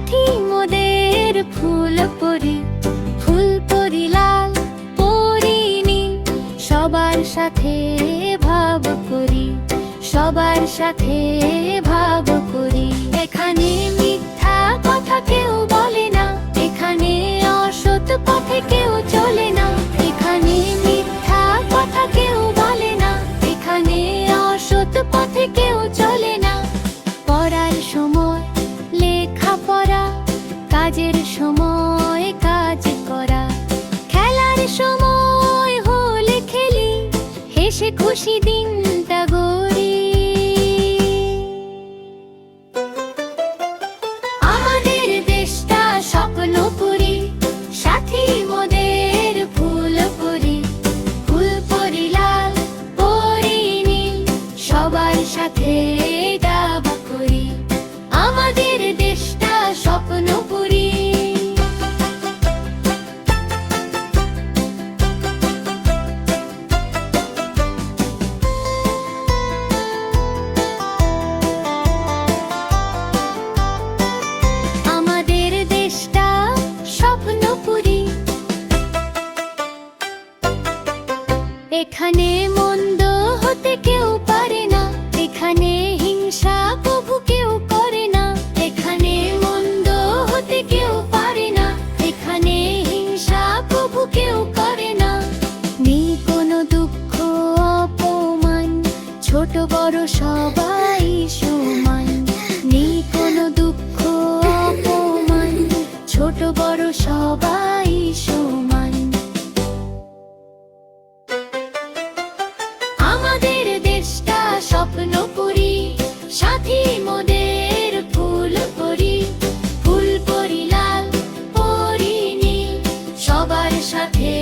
সাথী মোদের ফুল পরি, ফুল পরি লাল পরি নীল, সবার সাথে ভাব করি, সবার সাথে ভাব করি। এখানে মিথ্যা কথা কেউ বলে না, এখানে অসৎ পথে কেউ চলে না, এখানে মিথ্যা কথা কেউ বলে না, এখানে অসৎ পথে কেউ চলে না। পড়ার সময় লেখাপড়া, কাজের সময় কাজ করা, খেলার সময় হলে খেলি, হেসে খুশি দিনটা গড়ি। আমাদের দেশটা স্বপ্নপুরী, সাথী মোদের ফুল পরি, ফুল পরি লাল পরি নীল, সবার সাথে দাবা করি। আমাদের দেশটা স্বপ্নপুরী। আমাদের দেশটা স্বপ্নপুরী। এখানে মন্দ হতে কেউ পারে না, এখানে হিংসা প্রভু কেউ করে না, এখানে মন্দ হতে কেউ পারে না, এখানে হিংসা প্রভু কেউ করে না। নেই কোনো দুঃখ অপমান, ছোট বড় সবাই সমান, নেই কোনো দুঃখ অপমান, ছোট বড় সবাই সমান। আমাদের দেশটা স্বপ্নপুরী, সাথী মোদের ফুল পরি, ফুল পরি লাল পরি নীল, সবার সাথে